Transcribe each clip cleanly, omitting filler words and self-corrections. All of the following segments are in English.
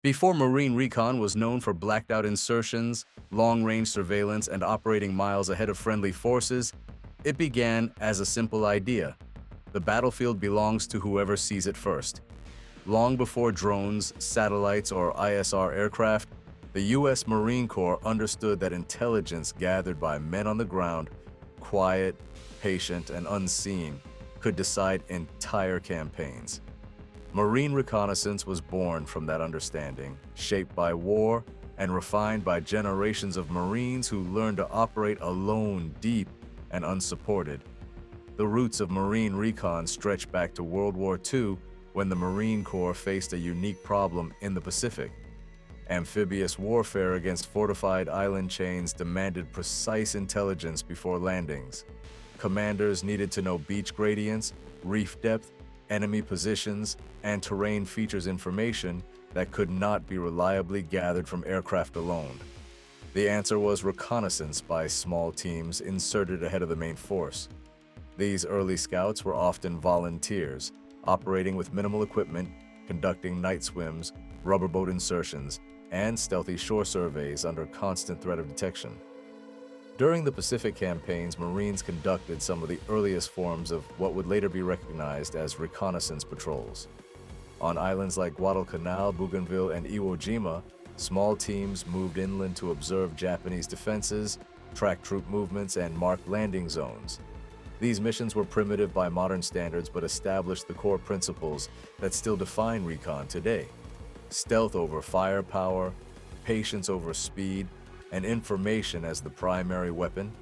Before Marine Recon was known for blacked-out insertions, long-range surveillance, and operating miles ahead of friendly forces, it began as a simple idea. The battlefield belongs to whoever sees it first. Long before drones, satellites, or ISR aircraft, the U.S. Marine Corps understood that intelligence gathered by men on the ground, quiet, patient, and unseen, could decide entire campaigns. Marine reconnaissance was born from that understanding, shaped by war and refined by generations of Marines who learned to operate alone, deep, and unsupported. The roots of Marine Recon stretch back to World War II, when the Marine Corps faced a unique problem in the Pacific. Amphibious warfare against fortified island chains demanded precise intelligence before landings. Commanders needed to know beach gradients, reef depth, enemy positions, and terrain features information that could not be reliably gathered from aircraft alone. The answer was reconnaissance by small teams inserted ahead of the main force. These early scouts were often volunteers, operating with minimal equipment, conducting night swims, rubberboat insertions, and stealthy shore surveys under constant threat of detection. During the Pacific campaigns, Marines conducted some of the earliest forms of what would later be recognized as reconnaissance patrols. On islands like Guadalcanal, Bougainville, and Iwo Jima, small teams moved inland to observe Japanese defenses, track troop movements, and mark landing zones. These missions were primitive by modern standards but established the core principles that still define recon today: stealth over firepower, patience over speed, and information as the primary weapon.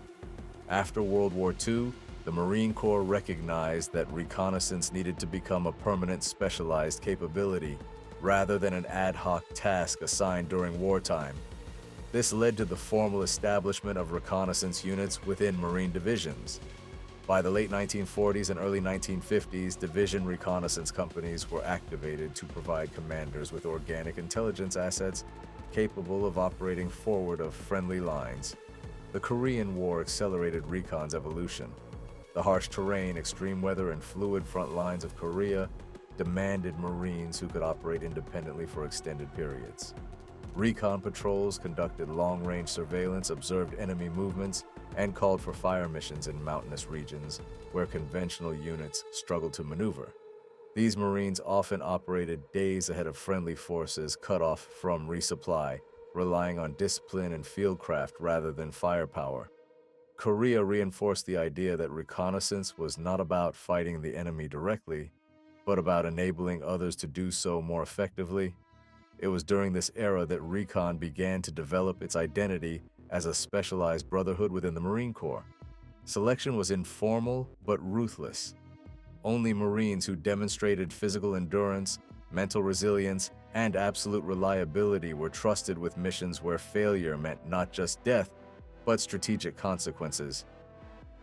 After World War II, the Marine Corps recognized that reconnaissance needed to become a permanent specialized capability rather than an ad hoc task assigned during wartime. This led to the formal establishment of reconnaissance units within Marine divisions. By the late 1940s and early 1950s, division reconnaissance companies were activated to provide commanders with organic intelligence assets capable of operating forward of friendly lines. The Korean War accelerated recon's evolution. The harsh terrain, extreme weather, and fluid front lines of Korea demanded Marines who could operate independently for extended periods. Recon patrols conducted long-range surveillance, observed enemy movements, and called for fire missions in mountainous regions where conventional units struggled to maneuver. These Marines often operated days ahead of friendly forces cut off from resupply, relying on discipline and fieldcraft rather than firepower. Korea reinforced the idea that reconnaissance was not about fighting the enemy directly, but about enabling others to do so more effectively. It was during this era that recon began to develop its identity as a specialized brotherhood within the Marine Corps. Selection was informal but ruthless. Only Marines who demonstrated physical endurance, mental resilience, and absolute reliability were trusted with missions where failure meant not just death, but strategic consequences.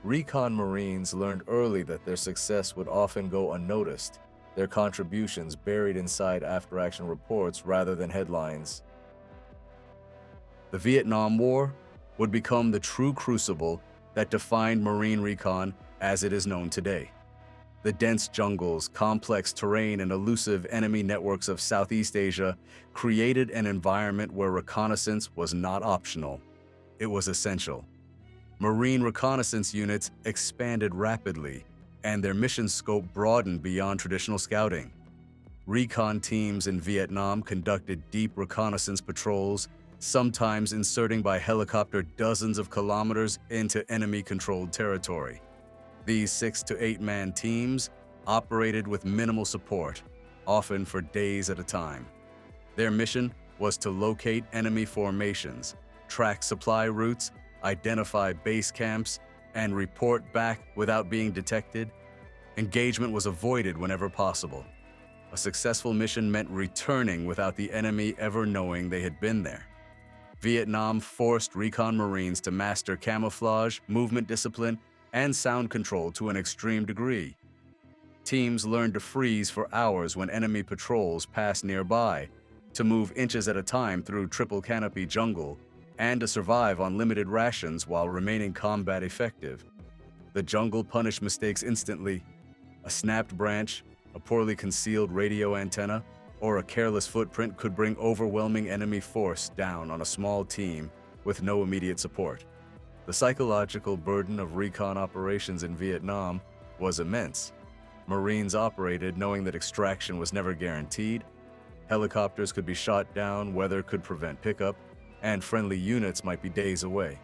Recon Marines learned early that their success would often go unnoticed, their contributions buried inside after-action reports rather than headlines. The Vietnam War would become the true crucible that defined Marine Recon as it is known today. The dense jungles, complex terrain, and elusive enemy networks of Southeast Asia created an environment where reconnaissance was not optional. It was essential. Marine reconnaissance units expanded rapidly, and their mission scope broadened beyond traditional scouting. Recon teams in Vietnam conducted deep reconnaissance patrols, sometimes inserting by helicopter dozens of kilometers into enemy-controlled territory. These 6 to 8 man teams operated with minimal support, often for days at a time. Their mission was to locate enemy formations, track supply routes, identify base camps, and report back without being detected. Engagement was avoided whenever possible. A successful mission meant returning without the enemy ever knowing they had been there. Vietnam forced Recon Marines to master camouflage, movement discipline, and sound control to an extreme degree. Teams learned to freeze for hours when enemy patrols passed nearby, to move inches at a time through triple canopy jungle, and to survive on limited rations while remaining combat effective. The jungle punished mistakes instantly. A snapped branch, a poorly concealed radio antenna, or a careless footprint could bring overwhelming enemy force down on a small team with no immediate support. The psychological burden of recon operations in Vietnam was immense. Marines operated knowing that extraction was never guaranteed, helicopters could be shot down, weather could prevent pickup, and friendly units might be days away.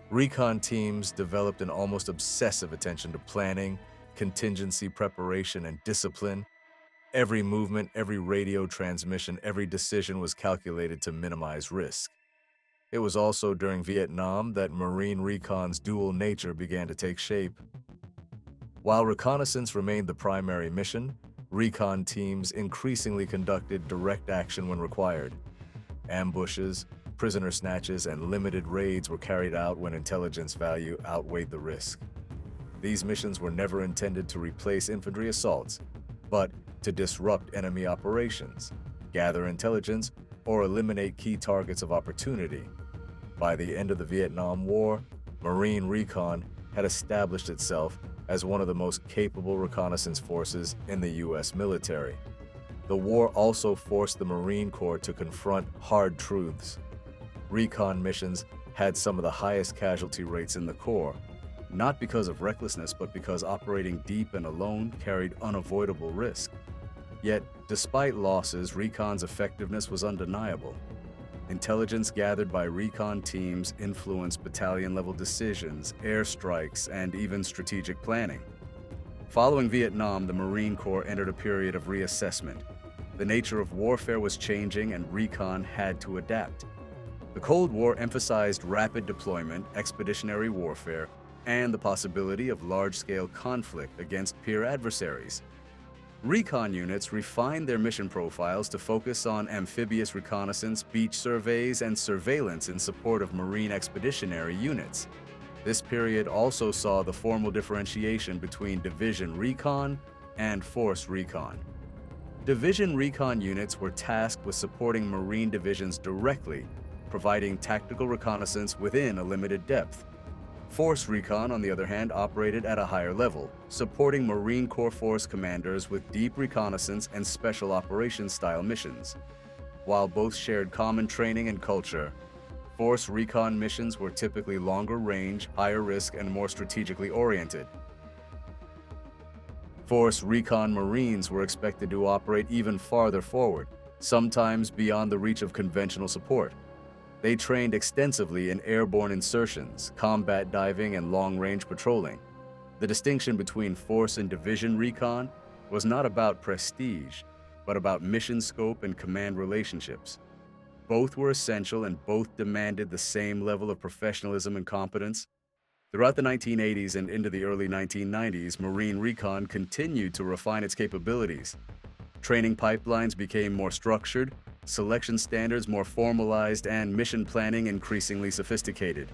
Recon teams developed an almost obsessive attention to planning, contingency preparation, and discipline. Every movement, every radio transmission, every decision was calculated to minimize risk. It was also during Vietnam that Marine Recon's dual nature began to take shape. While reconnaissance remained the primary mission, recon teams increasingly conducted direct action when required. Ambushes, prisoner snatches, and limited raids were carried out when intelligence value outweighed the risk. These missions were never intended to replace infantry assaults, but to disrupt enemy operations, gather intelligence, or eliminate key targets of opportunity. By the end of the Vietnam War, Marine Recon had established itself as one of the most capable reconnaissance forces in the U.S. military. The war also forced the Marine Corps to confront hard truths. Recon missions had some of the highest casualty rates in the Corps, not because of recklessness, but because operating deep and alone carried unavoidable risk. Yet, despite losses, Recon's effectiveness was undeniable. Intelligence gathered by Recon teams influenced battalion-level decisions, airstrikes, and even strategic planning. Following Vietnam, the Marine Corps entered a period of reassessment. The nature of warfare was changing, and Recon had to adapt. The Cold War emphasized rapid deployment, expeditionary warfare, and the possibility of large-scale conflict against peer adversaries. Recon units refined their mission profiles to focus on amphibious reconnaissance, beach surveys, and surveillance in support of Marine expeditionary units. This period also saw the formal differentiation between Division Recon and Force Recon. Division Recon units were tasked with supporting Marine divisions directly, providing tactical reconnaissance within a limited depth. Force Recon, on the other hand, operated at a higher level, supporting Marine Corps Force commanders with deep reconnaissance and special operations-style missions. While both shared common training and culture, Force Recon missions were typically longer range, higher risk, and more strategically oriented. Force Recon Marines were expected to operate even farther forward, sometimes beyond the reach of conventional support. They trained extensively in airborne insertions, combat diving, and long-range patrolling. The distinction between Force and Division Recon was not about prestige, but about mission scope and command relationships. Both were essential and both demanded the same level of professionalism and competence. Throughout the 1980s and into the early 1990s, Marine Recon continued to refine its capabilities. Training pipelines became more structured, selection standards more formalized, and mission planning increasingly sophisticated.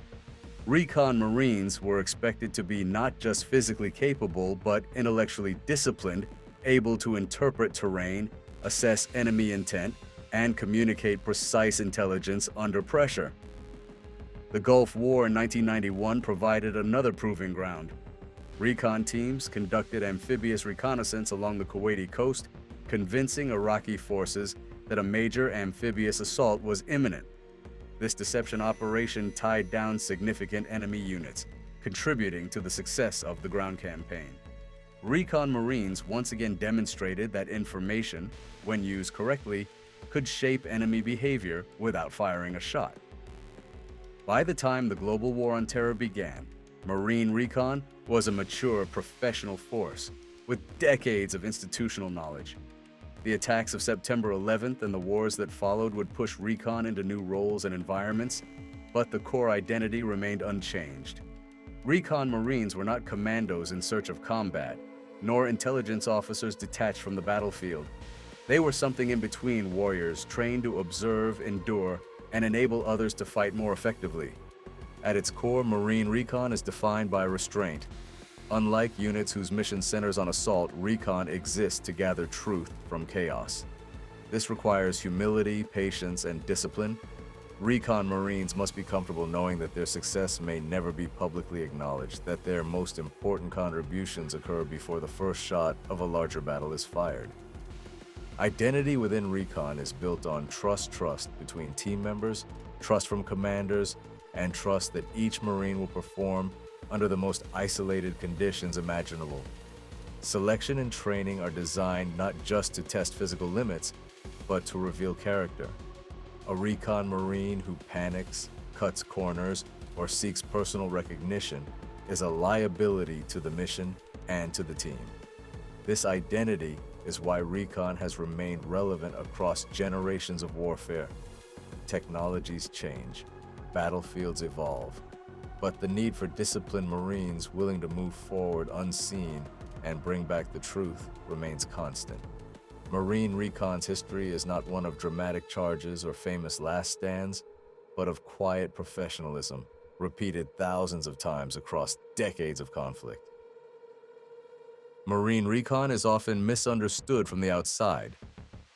Recon Marines were expected to be not just physically capable, but intellectually disciplined, able to interpret terrain, assess enemy intent, and communicate precise intelligence under pressure. The Gulf War in 1991 provided another proving ground. Recon teams conducted amphibious reconnaissance along the Kuwaiti coast, convincing Iraqi forces that a major amphibious assault was imminent. This deception operation tied down significant enemy units, contributing to the success of the ground campaign. Recon Marines once again demonstrated that information, when used correctly, could shape enemy behavior without firing a shot. By the time the global war on terror began, Marine Recon was a mature professional force with decades of institutional knowledge. The attacks of September 11th and the wars that followed would push Recon into new roles and environments, but the core identity remained unchanged. Recon Marines were not commandos in search of combat, nor intelligence officers detached from the battlefield. They were something in between warriors trained to observe, endure, and enable others to fight more effectively. At its core, Marine Recon is defined by restraint. Unlike units whose mission centers on assault, Recon exists to gather truth from chaos. This requires humility, patience, and discipline. Recon Marines must be comfortable knowing that their success may never be publicly acknowledged, that their most important contributions occur before the first shot of a larger battle is fired. Identity within Recon is built on trust between team members, trust from commanders, and trust that each Marine will perform under the most isolated conditions imaginable. Selection and training are designed not just to test physical limits, but to reveal character. A Recon Marine who panics, cuts corners, or seeks personal recognition is a liability to the mission and to the team. This identity is why Recon has remained relevant across generations of warfare. Technologies change, battlefields evolve, but the need for disciplined Marines willing to move forward unseen and bring back the truth remains constant. Marine Recon's history is not one of dramatic charges or famous last stands, but of quiet professionalism, repeated thousands of times across decades of conflict. Marine Recon is often misunderstood from the outside.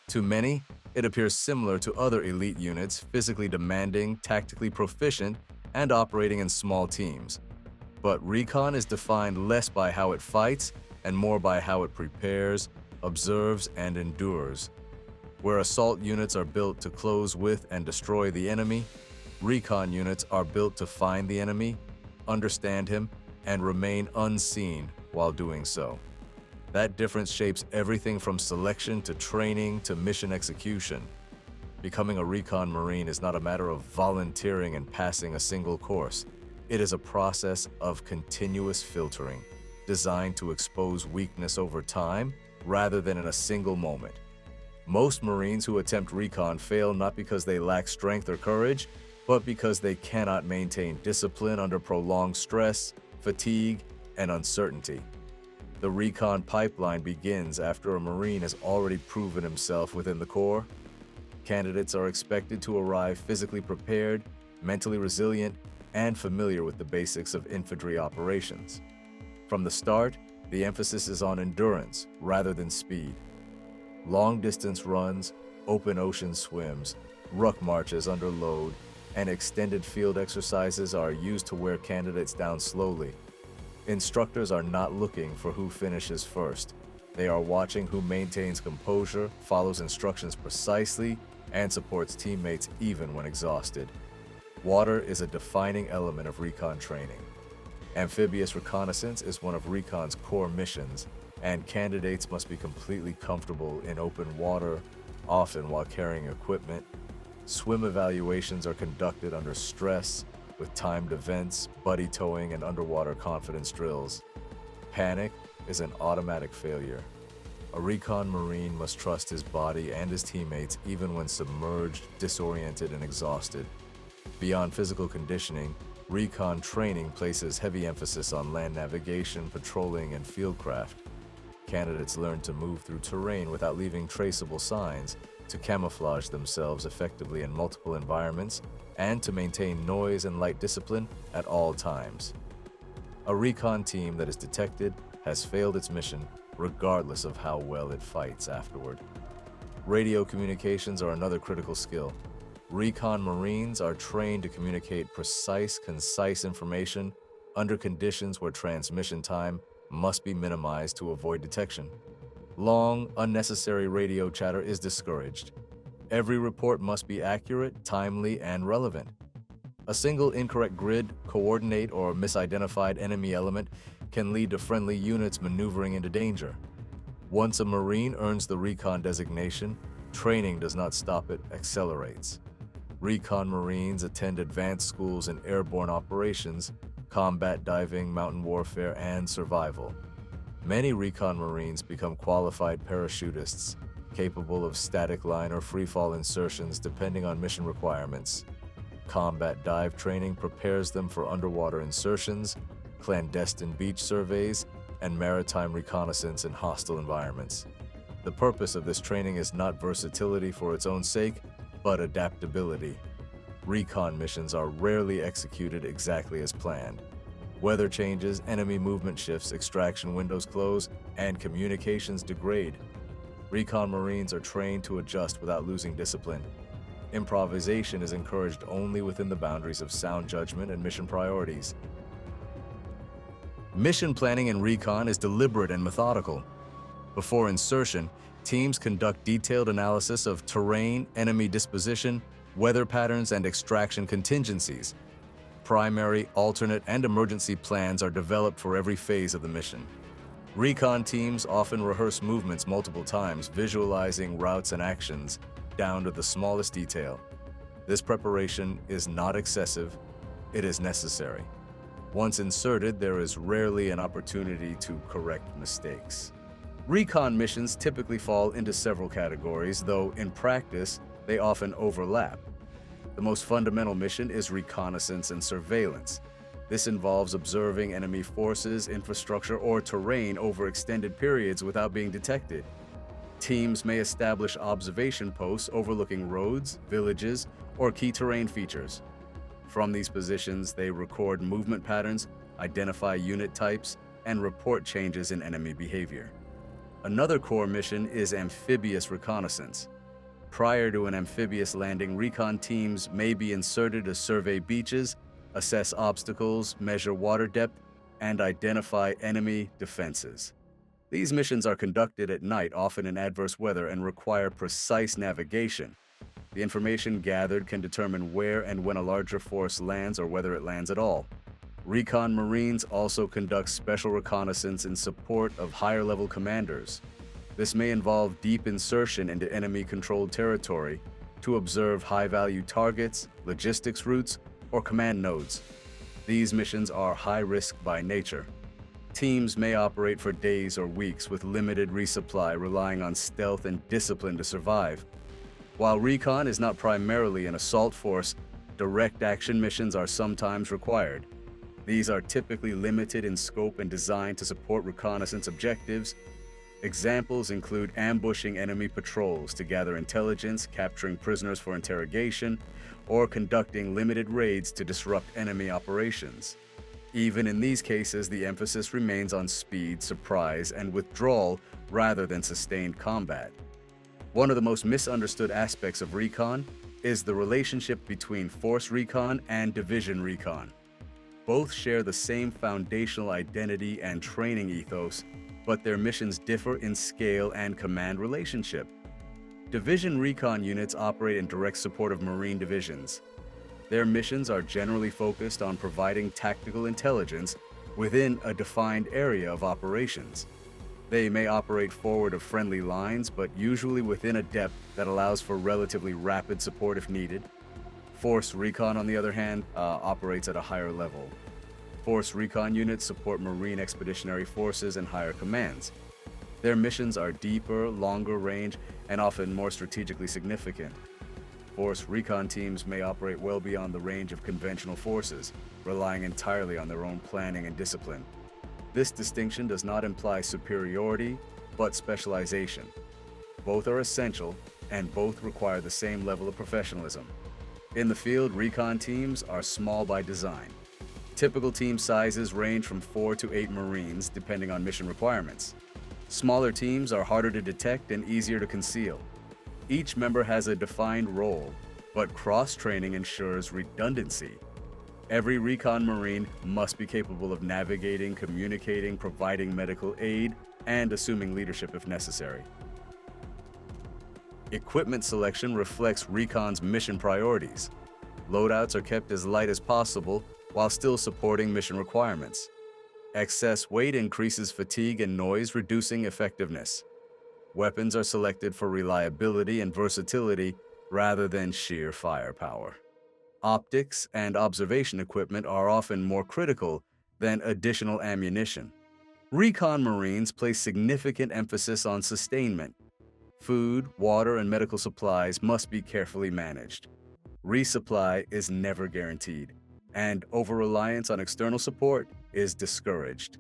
To many, it appears similar to other elite units, physically demanding, tactically proficient, and operating in small teams. But Recon is defined less by how it fights and more by how it prepares, observes, and endures. Where assault units are built to close with and destroy the enemy, Recon units are built to find the enemy, understand him, and remain unseen while doing so. That difference shapes everything from selection to training to mission execution. Becoming a Recon Marine is not a matter of volunteering and passing a single course. It is a process of continuous filtering, designed to expose weakness over time rather than in a single moment. Most Marines who attempt Recon fail not because they lack strength or courage, but because they cannot maintain discipline under prolonged stress, fatigue, and uncertainty. The Recon pipeline begins after a Marine has already proven himself within the Corps. Candidates are expected to arrive physically prepared, mentally resilient, and familiar with the basics of infantry operations. From the start, the emphasis is on endurance rather than speed. Long-distance runs, open ocean swims, ruck marches under load, and extended field exercises are used to wear candidates down slowly. Instructors are not looking for who finishes first. They are watching who maintains composure, follows instructions precisely, and supports teammates even when exhausted. Water is a defining element of Recon training. Amphibious reconnaissance is one of Recon's core missions, and candidates must be completely comfortable in open water, often while carrying equipment. Swim evaluations are conducted under stress, with timed events, buddy towing, and underwater confidence drills. Panic is an automatic failure. A Recon Marine must trust his body and his teammates even when submerged, disoriented, and exhausted. Beyond physical conditioning, Recon training places heavy emphasis on land navigation, patrolling, and fieldcraft. Candidates learn to move through terrain without leaving traceable signs, to camouflage themselves effectively in multiple environments, and to maintain noise and light discipline at all times. A Recon team that is detected has failed its mission, regardless of how well it fights afterward. Radio communications are another critical skill. Recon Marines are trained to communicate precise, concise information under conditions where transmission time must be minimized to avoid detection. Long, unnecessary radio chatter is discouraged. Every report must be accurate, timely, and relevant. A single incorrect grid, coordinate, or misidentified enemy element can lead to friendly units maneuvering into danger. Once a Marine earns the Recon designation, training does not stop, it accelerates. Recon Marines attend advanced schools in airborne operations, combat diving, mountain warfare, and survival. Many Recon Marines become qualified parachutists, capable of static line or freefall insertions depending on mission requirements. Combat dive training prepares them for underwater insertions, clandestine beach surveys, and maritime reconnaissance in hostile environments. The purpose of this training is not versatility for its own sake, but adaptability. Recon missions are rarely executed exactly as planned. Weather changes, enemy movement shifts, extraction windows close, and communications degrade. Recon Marines are trained to adjust without losing discipline. Improvisation is encouraged only within the boundaries of sound judgment and mission priorities. Mission planning in Recon is deliberate and methodical. Before insertion, Teams conduct detailed analysis of terrain, enemy disposition, weather patterns, and extraction contingencies. Primary, alternate, and emergency plans are developed for every phase of the mission. Recon teams often rehearse movements multiple times, visualizing routes and actions down to the smallest detail. This preparation is not excessive, it is necessary. Once inserted, there is rarely an opportunity to correct mistakes. Recon missions typically fall into several categories, though in practice, they often overlap. The most fundamental mission is reconnaissance and surveillance. This involves observing enemy forces, infrastructure, or terrain over extended periods without being detected. Teams may establish observation posts overlooking roads, villages, or key terrain features. From these positions, they record movement patterns, identify unit types, and report changes in enemy behavior. Another core mission is amphibious reconnaissance. Prior to an amphibious landing, recon teams may be inserted to survey beaches, assess obstacles, measure water depth, and identify enemy defenses. These missions are conducted at night, often in adverse weather, and require precise navigation. The information gathered can determine where and when a larger force lands or whether it lands at all. Recon Marines also conduct special reconnaissance in support of higher-level commanders. This may involve deep insertion into enemy-controlled territory to observe high-value targets, logistics routes, or command nodes. These missions are high-risk by nature. Teams may operate for days or weeks with limited resupply, relying on stealth and discipline to survive. While recon is not primarily an assault force, direct action missions are sometimes required. These are typically limited in scope and designed to support reconnaissance objectives. Examples include ambushing enemy patrols to gather intelligence, capturing prisoners for interrogation, or conducting limited raids to disrupt enemy operations. Even in these cases, the emphasis remains on speed, surprise, and withdrawal rather than sustained combat. One of the most misunderstood aspects of recon is the relationship between Force Recon and Division Recon. Both share the same foundational identity and training ethos, but their missions differ in scale and command relationship. Division Recon units operate in direct support of Marine divisions. Their missions are generally focused on providing tactical intelligence within a defined area of operations. They may operate forward of friendly lines, but usually within a depth that allows for relatively rapid support if needed. Force Recon, on the other hand, operates at a higher level. Force Recon units support Marine expeditionary forces and higher commands. Their missions are deeper, longer range, and often more strategically significant. Force Recon teams may operate well beyond the range of conventional forces, relying entirely on their own planning and discipline. This distinction does not imply superiority, but specialization. Both are essential, and both require the same level of professionalism. In the field, recon teams are small by design. Typical team sizes range from 4 to 8 Marines, depending on mission requirements. Smaller teams are harder to detect and easier to conceal. Each member has a defined role, but cross-training ensures redundancy. Every recon Marine must be capable of navigating, communicating, providing medical aid, and assuming leadership if necessary. Equipment selection reflects recon's mission priorities. Loadouts are kept as light as possible while still supporting mission requirements. Excess weight increases fatigue and noise, reducing effectiveness. Weapons are selected for reliability and versatility rather than sheer firepower. Optics and observation equipment are often more critical than additional ammunition. Recon Marines place significant emphasis on sustainment. Food, water, and medical supplies must be carefully managed. Resupply is never guaranteed, and over-reliance on external support is discouraged.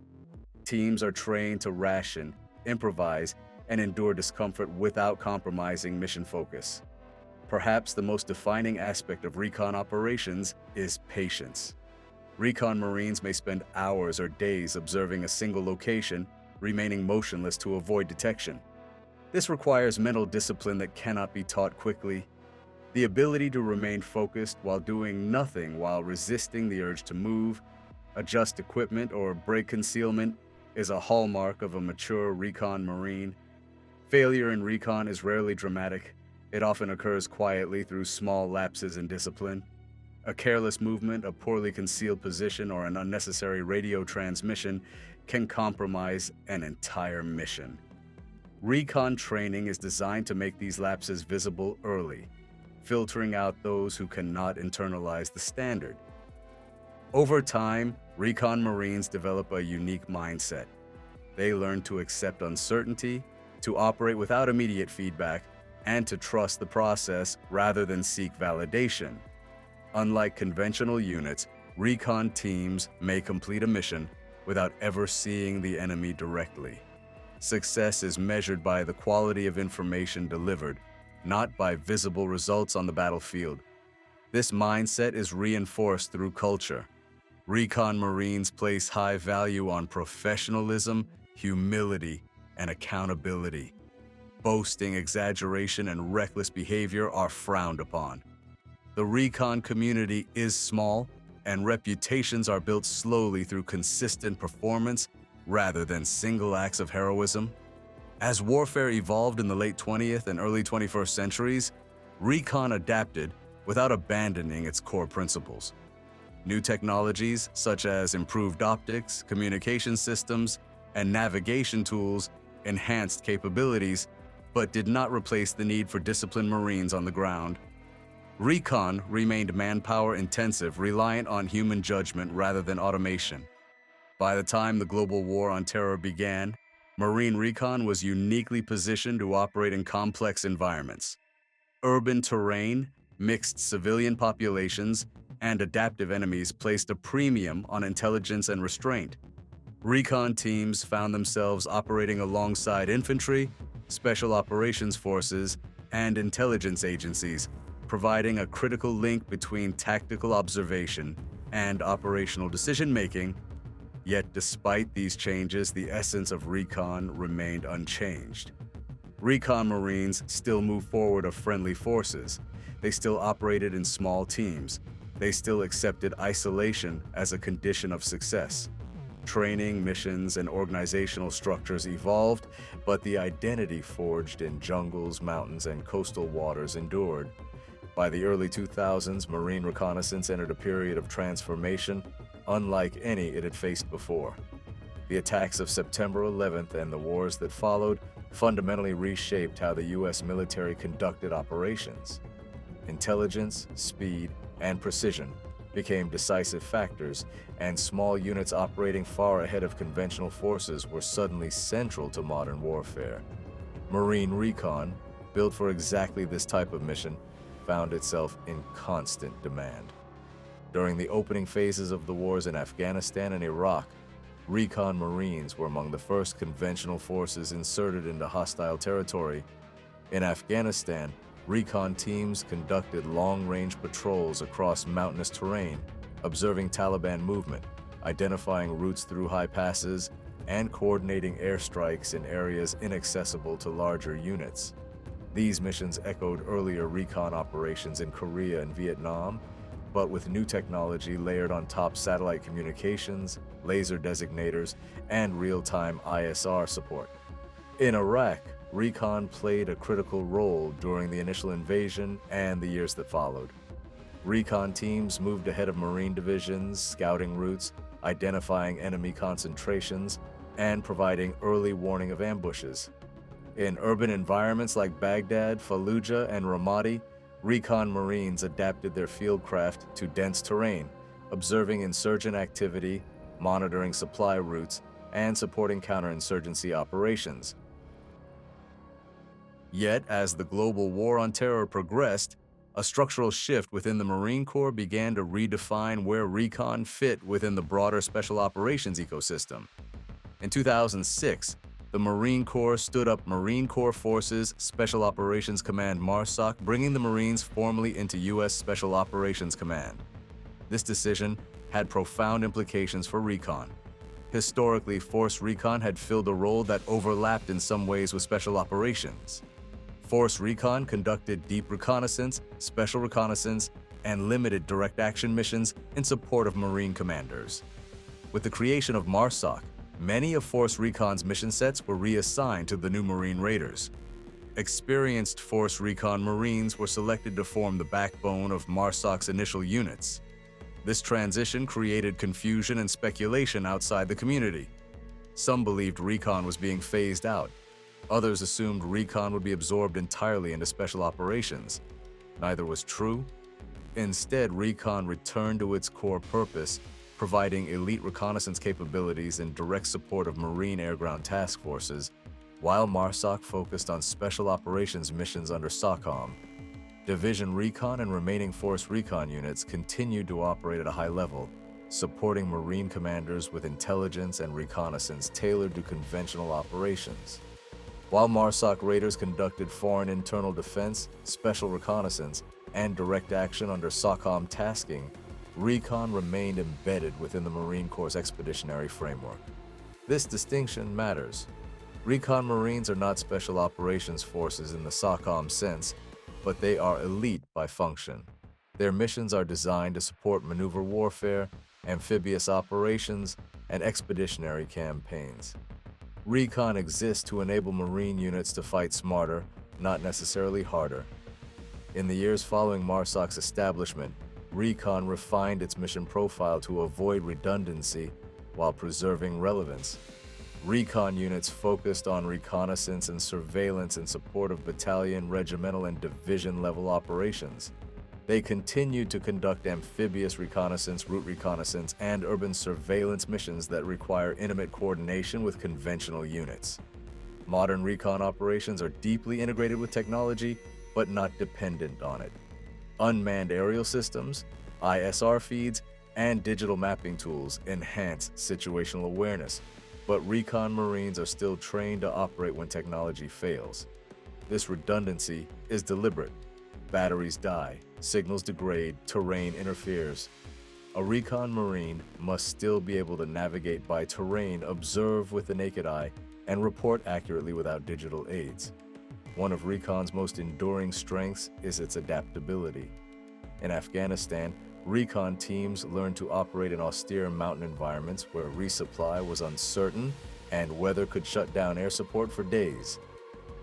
Teams are trained to ration, improvise, and endure discomfort without compromising mission focus. Perhaps the most defining aspect of recon operations is patience. Recon Marines may spend hours or days observing a single location, remaining motionless to avoid detection. This requires mental discipline that cannot be taught quickly. The ability to remain focused while doing nothing while resisting the urge to move, adjust equipment, or break concealment is a hallmark of a mature recon Marine. Failure in recon is rarely dramatic. It often occurs quietly through small lapses in discipline. A careless movement, a poorly concealed position, or an unnecessary radio transmission can compromise an entire mission. Recon training is designed to make these lapses visible early, filtering out those who cannot internalize the standard. Over time, Recon Marines develop a unique mindset. They learn to accept uncertainty, to operate without immediate feedback, and to trust the process rather than seek validation. Unlike conventional units, recon teams may complete a mission without ever seeing the enemy directly. Success is measured by the quality of information delivered, not by visible results on the battlefield. This mindset is reinforced through culture. Recon Marines place high value on professionalism, humility, and accountability. Boasting, exaggeration, and reckless behavior are frowned upon. The recon community is small, and reputations are built slowly through consistent performance rather than single acts of heroism. As warfare evolved in the late 20th and early 21st centuries, recon adapted without abandoning its core principles. New technologies, such as improved optics, communication systems, and navigation tools, enhanced capabilities, but did not replace the need for disciplined Marines on the ground. Recon remained manpower-intensive, reliant on human judgment rather than automation. By the time the global war on terror began, Marine Recon was uniquely positioned to operate in complex environments. Urban terrain, mixed civilian populations, and adaptive enemies placed a premium on intelligence and restraint. Recon teams found themselves operating alongside infantry, special operations forces, and intelligence agencies, providing a critical link between tactical observation and operational decision-making. Yet despite these changes, the essence of recon remained unchanged. Recon Marines still moved forward of friendly forces. They still operated in small teams. They still accepted isolation as a condition of success. Training, missions, and organizational structures evolved, but the identity forged in jungles, mountains, and coastal waters endured. By the early 2000s, Marine reconnaissance entered a period of transformation unlike any it had faced before. The attacks of September 11th and the wars that followed fundamentally reshaped how the U.S. military conducted operations. Intelligence, speed, and precision became decisive factors, and small units operating far ahead of conventional forces were suddenly central to modern warfare. Marine Recon, built for exactly this type of mission, found itself in constant demand. During the opening phases of the wars in Afghanistan and Iraq, Recon Marines were among the first conventional forces inserted into hostile territory. In Afghanistan, recon teams conducted long-range patrols across mountainous terrain, observing Taliban movement, identifying routes through high passes, and coordinating airstrikes in areas inaccessible to larger units. These missions echoed earlier recon operations in Korea and Vietnam, but with new technology layered on top: satellite communications, laser designators, and real-time ISR support. In Iraq, recon played a critical role during the initial invasion and the years that followed. Recon teams moved ahead of Marine divisions, scouting routes, identifying enemy concentrations, and providing early warning of ambushes. In urban environments like Baghdad, Fallujah, and Ramadi, Recon Marines adapted their fieldcraft to dense terrain, observing insurgent activity, monitoring supply routes, and supporting counterinsurgency operations. Yet, as the global war on terror progressed, a structural shift within the Marine Corps began to redefine where recon fit within the broader special operations ecosystem. In 2006, the Marine Corps stood up Marine Corps Forces Special Operations Command MARSOC, bringing the Marines formally into U.S. Special Operations Command. This decision had profound implications for recon. Historically, Force Recon had filled a role that overlapped in some ways with Special Operations. Force Recon conducted deep reconnaissance, special reconnaissance, and limited direct action missions in support of Marine commanders. With the creation of MARSOC, Many of Force Recon's mission sets were reassigned to the new Marine Raiders. Experienced Force Recon Marines were selected to form the backbone of MARSOC's initial units. This transition created confusion and speculation outside the community. Some believed Recon was being phased out. Others assumed Recon would be absorbed entirely into special operations. Neither was true. Instead, Recon returned to its core purpose, providing elite reconnaissance capabilities in direct support of Marine air-ground task forces, while MARSOC focused on special operations missions under SOCOM. Division Recon and remaining Force Recon units continued to operate at a high level, supporting Marine commanders with intelligence and reconnaissance tailored to conventional operations. While MARSOC raiders conducted foreign internal defense, special reconnaissance, and direct action under SOCOM tasking, Recon remained embedded within the Marine Corps' expeditionary framework. This distinction matters. Recon Marines are not special operations forces in the SOCOM sense, but they are elite by function. Their missions are designed to support maneuver warfare, amphibious operations, and expeditionary campaigns. Recon exists to enable Marine units to fight smarter, not necessarily harder. In the years following MARSOC's establishment, Recon refined its mission profile to avoid redundancy while preserving relevance. Recon units focused on reconnaissance and surveillance in support of battalion, regimental, and division-level operations. They continued to conduct amphibious reconnaissance, route reconnaissance, and urban surveillance missions that require intimate coordination with conventional units. Modern recon operations are deeply integrated with technology, but not dependent on it. Unmanned aerial systems, ISR feeds, and digital mapping tools enhance situational awareness, but Recon Marines are still trained to operate when technology fails. This redundancy is deliberate. Batteries die, signals degrade, terrain interferes. A Recon Marine must still be able to navigate by terrain, observe with the naked eye, and report accurately without digital aids. One of Recon's most enduring strengths is its adaptability. In Afghanistan, Recon teams learned to operate in austere mountain environments where resupply was uncertain and weather could shut down air support for days.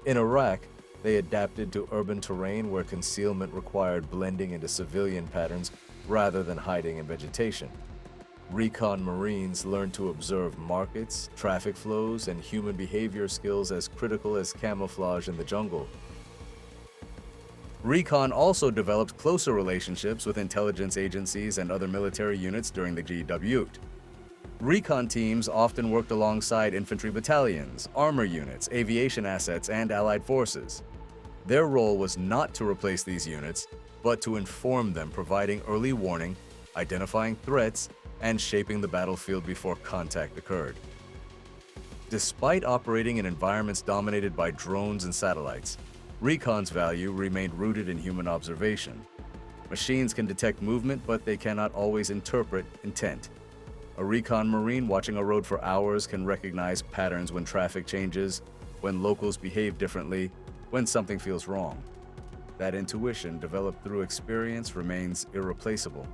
In Iraq, they adapted to urban terrain where concealment required blending into civilian patterns rather than hiding in vegetation. Recon Marines learned to observe markets, traffic flows, and human behavior skills as critical as camouflage in the jungle. Recon also developed closer relationships with intelligence agencies and other military units during the GW. Recon teams often worked alongside infantry battalions, armor units, aviation assets, and allied forces. Their role was not to replace these units, but to inform them, providing early warning, identifying threats, and shaping the battlefield before contact occurred. Despite operating in environments dominated by drones and satellites, Recon's value remained rooted in human observation. Machines can detect movement, but they cannot always interpret intent. A Recon Marine watching a road for hours can recognize patterns when traffic changes, when locals behave differently, when something feels wrong. That intuition, developed through experience, remains irreplaceable.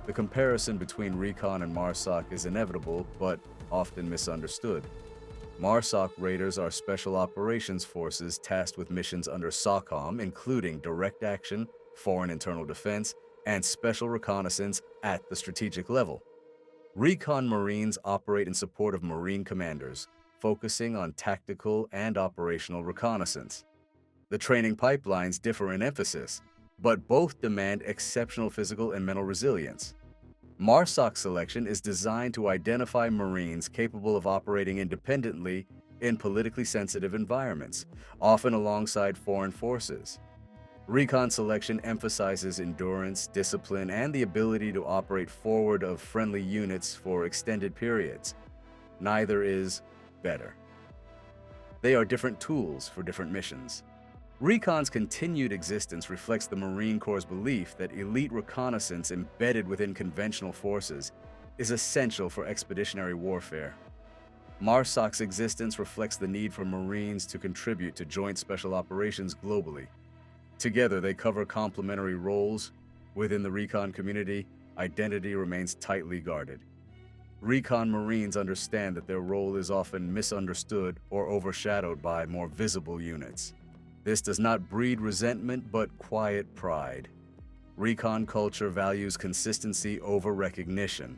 The comparison between Recon and MARSOC is inevitable, but often misunderstood. MARSOC raiders are special operations forces tasked with missions under SOCOM, including direct action, foreign internal defense, and special reconnaissance at the strategic level. Recon Marines operate in support of Marine commanders, focusing on tactical and operational reconnaissance. The training pipelines differ in emphasis, but both demand exceptional physical and mental resilience. MARSOC selection is designed to identify Marines capable of operating independently in politically sensitive environments, often alongside foreign forces. Recon selection emphasizes endurance, discipline, and the ability to operate forward of friendly units for extended periods. Neither is better. They are different tools for different missions. Recon's continued existence reflects the Marine Corps' belief that elite reconnaissance embedded within conventional forces is essential for expeditionary warfare. MARSOC's existence reflects the need for Marines to contribute to joint special operations globally. Together, they cover complementary roles. Within the Recon community, identity remains tightly guarded. Recon Marines understand that their role is often misunderstood or overshadowed by more visible units. This does not breed resentment but quiet pride. Recon culture values consistency over recognition.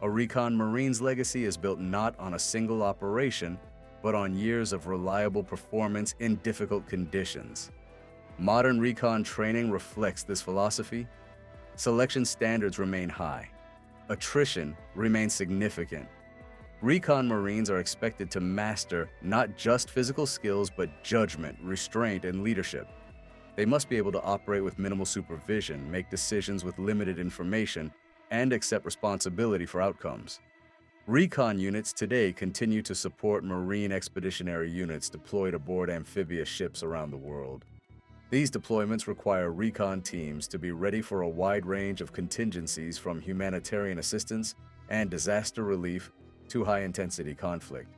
A Recon Marine's legacy is built not on a single operation, but on years of reliable performance in difficult conditions. Modern Recon training reflects this philosophy. Selection standards remain high. Attrition remains significant. Recon Marines are expected to master not just physical skills, but judgment, restraint, and leadership. They must be able to operate with minimal supervision, make decisions with limited information, and accept responsibility for outcomes. Recon units today continue to support Marine expeditionary units deployed aboard amphibious ships around the world. These deployments require recon teams to be ready for a wide range of contingencies, from humanitarian assistance and disaster relief to high-intensity conflict.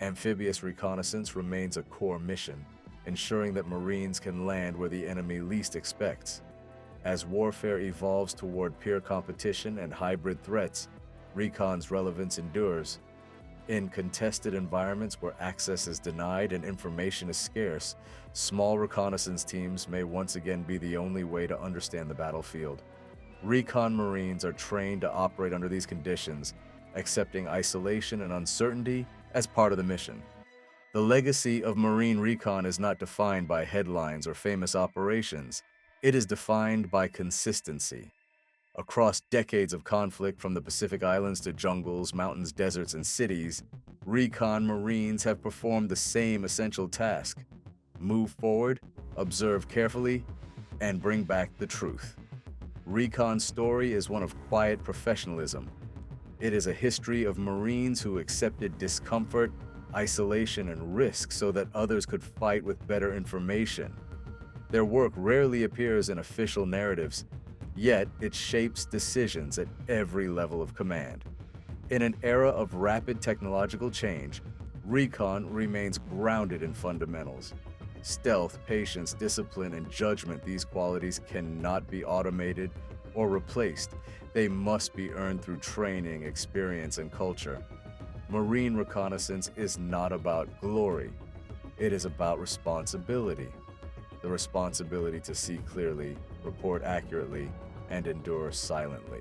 Amphibious reconnaissance remains a core mission, ensuring that Marines can land where the enemy least expects. As warfare evolves toward peer competition and hybrid threats, Recon's relevance endures. In contested environments where access is denied and information is scarce, small reconnaissance teams may once again be the only way to understand the battlefield. Recon Marines are trained to operate under these conditions, accepting isolation and uncertainty as part of the mission. The legacy of Marine Recon is not defined by headlines or famous operations. It is defined by consistency. Across decades of conflict, from the Pacific Islands to jungles, mountains, deserts, and cities, Recon Marines have performed the same essential task: move forward, observe carefully, and bring back the truth. Recon's story is one of quiet professionalism. It is a history of Marines who accepted discomfort, isolation, and risk so that others could fight with better information. Their work rarely appears in official narratives, yet it shapes decisions at every level of command. In an era of rapid technological change, Recon remains grounded in fundamentals. Stealth, patience, discipline, and judgment — these qualities cannot be automated or replaced. They must be earned through training, experience, and culture. Marine reconnaissance is not about glory. It is about responsibility. The responsibility to see clearly, report accurately, and endure silently.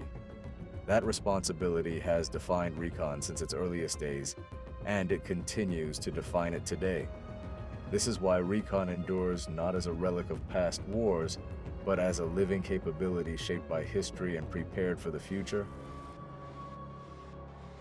That responsibility has defined Recon since its earliest days, and it continues to define it today. This is why Recon endures not as a relic of past wars, but as a living capability shaped by history and prepared for the future.